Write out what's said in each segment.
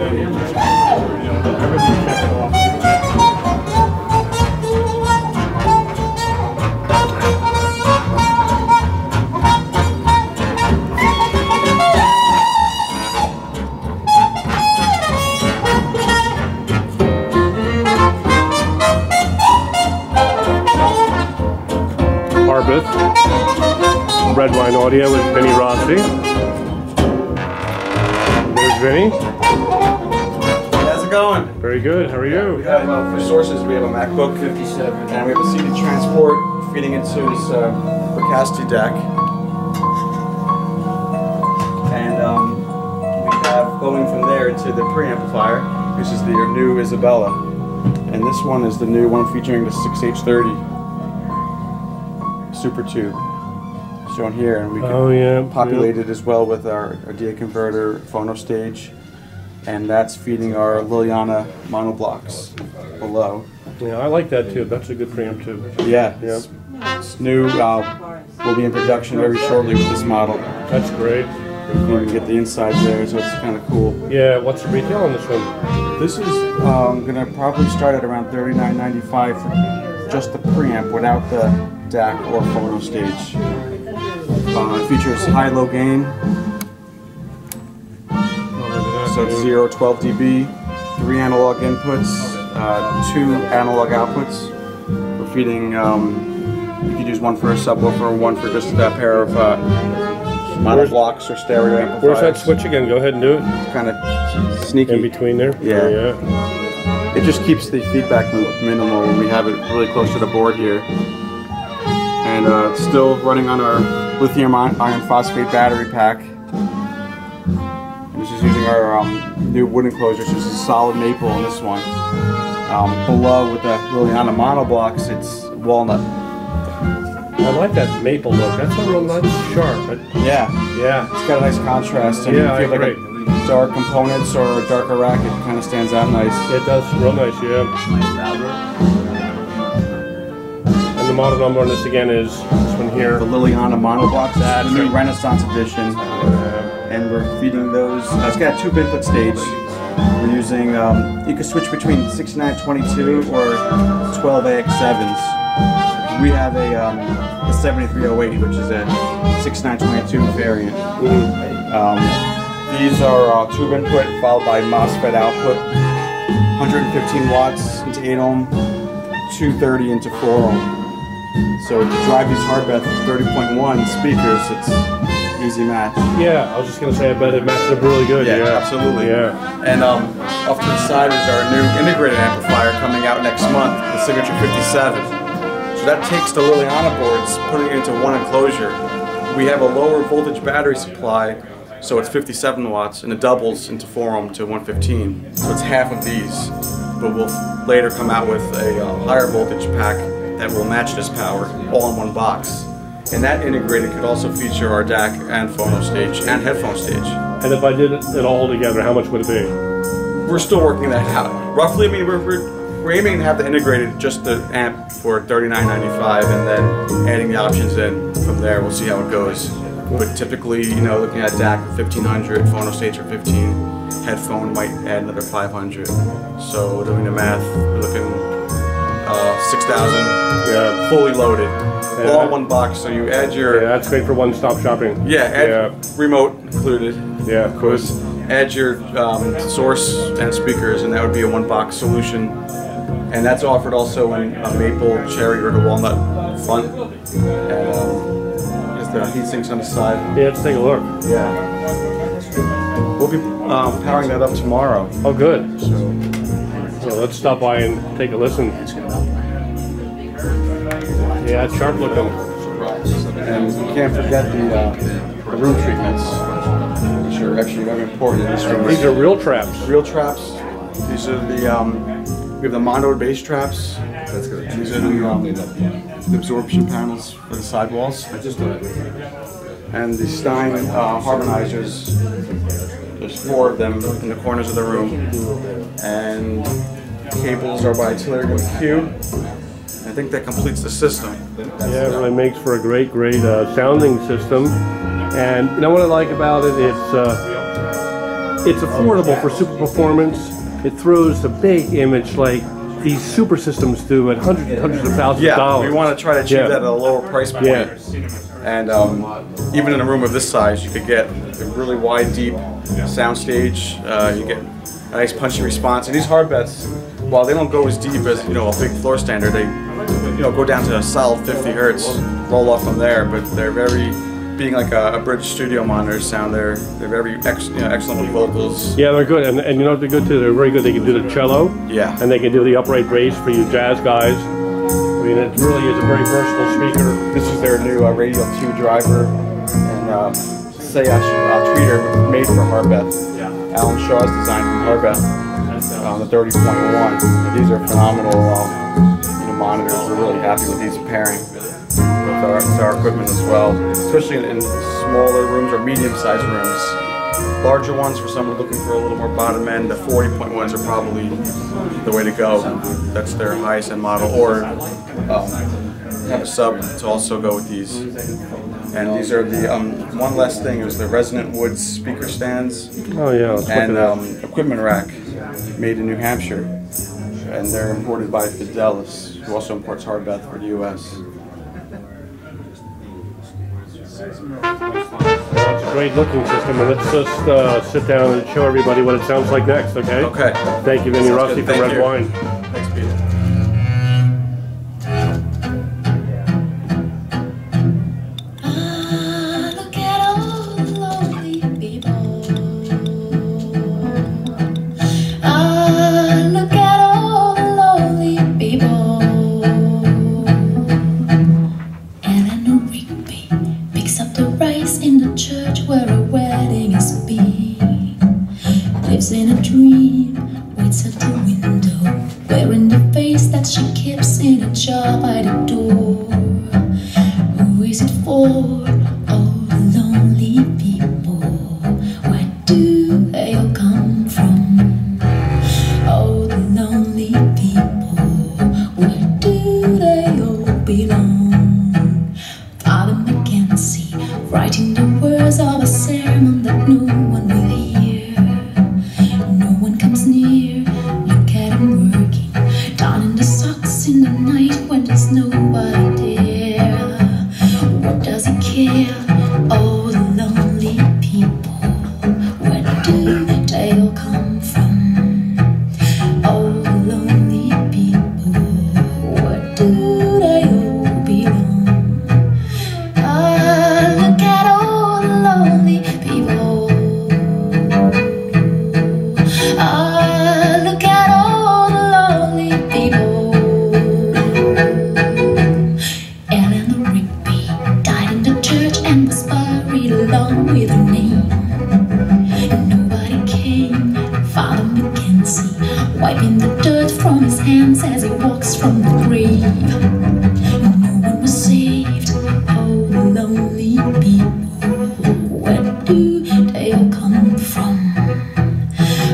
then you just, everything check it off. Harbeth, Red Wine Audio with Vinny Rossi. There's Vinny. How's it going? Very good. How are you? We have, for sources, we have a MacBook 57, and we have a CD transport feeding into this Bricasti DAC. And we have going from there to the preamplifier, which is the new Isabella. And this one is the new one featuring the 6H30 Super Tube shown here, and we can populate it as well with our DAC converter phono stage, and that's feeding our Liliana monoblocks below. Yeah, I like that too. That's a good preamp too. Yeah, it's new. Will be in production very shortly with this model. That's great. You can get the insides there, so it's kind of cool. Yeah, what's the retail on this one? This is going to probably start at around $39.95 for just the preamp without the DAC or phono stage. It features high-low gain, so it's 0, 12 dB, 3 analog inputs, 2 analog outputs. We're feeding, you could use one for a subwoofer, one for just a pair of monoblocks or stereo amplifiers. Where's that switch again? Go ahead and do it. Kind of sneaky. In between there? Yeah. It just keeps the feedback loop minimal when we have it really close to the board here. And still running on our lithium iron phosphate battery pack. And this is using our new wood enclosures. This is solid maple in this one. Below with the Liliana monoblocks, it's walnut. I like that maple look. That's a real nice sharp. Yeah. It's got a nice contrast. And yeah, if you have like dark components or a darker rack, it kind of stands out nice. It does, real nice, yeah. And the model number on this again is this one here. The Liliana monoblocks. That's the new Renaissance edition. And we're feeding those. It's got a 2 input stage. We're using, you can switch between 6922 or 12 AX7s. We have a 7308, which is a 6922 variant. These are tube input followed by MOSFET output, 115 watts into 8 ohm, 230 into 4 ohm. So to drive these Harbeth 30.1 speakers, it's easy match. Yeah, I was just going to say, I bet it matches up really good. Yeah, absolutely. Yeah. And off to the side is our new integrated amplifier coming out next month, the Signature 57. So that takes the Liliana boards, putting it into one enclosure. We have a lower voltage battery supply, so it's 57 watts, and it doubles into 4 ohm to 115. So it's half of these, but we'll later come out with a higher voltage pack that will match this power, all in one box. And that integrated could also feature our DAC and phono stage and headphone stage. And if I did it all together, how much would it be? We're still working that out. Roughly, I mean, we're aiming to have the integrated, just the amp, for $39.95, and then adding the options in from there. We'll see how it goes. But typically, you know, looking at DAC for $1,500, phono stage for $15, headphone might add another $500. So doing the math, we're looking $6,000, fully loaded, all in one box. So you add your that's great for one-stop shopping. Remote included. Yeah, of course. Add your source and speakers, and that would be a one-box solution. And that's offered also in a maple, cherry, or the walnut front. And just the heat sinks on the side. Yeah, let's take a look. Yeah. We'll be powering that up tomorrow. Oh, good. So let's stop by and take a listen. Yeah, it's sharp looking. And you can't forget the room treatments, which are actually very important in this room. These are real traps. Real traps. These are the, we have the monoed bass traps. That's good. And these are the absorption panels for the sidewalls. And the Stein harmonizers. There's 4 of them in the corners of the room. And cables are by Tillerigan Q. I think that completes the system. Yeah, it really makes for a great sounding system. And you know what I like about it? It's it's affordable for super performance. It throws a big image like these super systems do at hundreds of thousands of dollars. We want to try to achieve that at a lower price point. Yeah. And even in a room of this size, you could get a really wide, deep sound stage. You get a nice punchy response. And these Harbeths, while they don't go as deep as a big floor standard, they go down to a solid 50 hertz, roll off from there. But they're very, being like a British studio monitor sound, they're very excellent with vocals. Yeah, they're good, and you know what they're good too? They're very good. They can do the cello. Yeah. And they can do the upright bass for you jazz guys. I mean, it really is a very versatile speaker. This is their new Radio 2 driver and tweeter made for Harbeth. Yeah. Alan Shaw's designed from Harbeth on the 30.1. And these are phenomenal monitors. We're really happy with these pairing with our equipment as well, especially in smaller rooms or medium-sized rooms. Larger ones for someone looking for a little more bottom end, the 40.1s are probably the way to go. That's their highest end model, or have a sub to also go with these. And these are the one last thing is the resonant wood speaker stands. Oh yeah, and equipment rack made in New Hampshire, and they're imported by Fidelis, who also imports Harbeth for the U.S. Well, it's a great looking system, and let's just sit down and show everybody what it sounds like next, okay? Okay. Thank you, Vinny Rossi from Red Wine. Thanks, Peter. Look at all the lonely people. Look at all the lonely people. In the church where a wedding is being, lives in a dream, waits at the window, wearing the face that she keeps in a jar by the door. Who is it for? All the lonely people. Where do they all come from? All the lonely people. Where do they all belong? Writing the words of a sermon that no one will hear. No one comes near. Look at him working, darning the socks in the night when there's nobody there. What does he care? Oh, the lonely people. Where do they all come from? Oh, the lonely people. Where do they all belong? Along with her name, nobody came. Father Mackenzie wiping the dirt from his hands as he walks from the grave. No one was saved. Oh, the lonely people. Where do they all come from?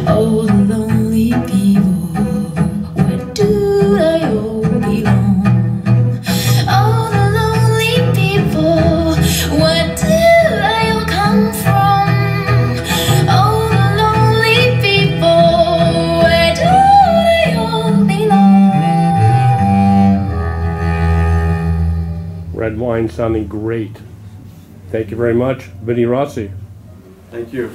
Oh, the lonely people. Where do they all belong? Oh, the lonely people. Where do Red Wine sounding great. Thank you very much, Vinny Rossi. Thank you.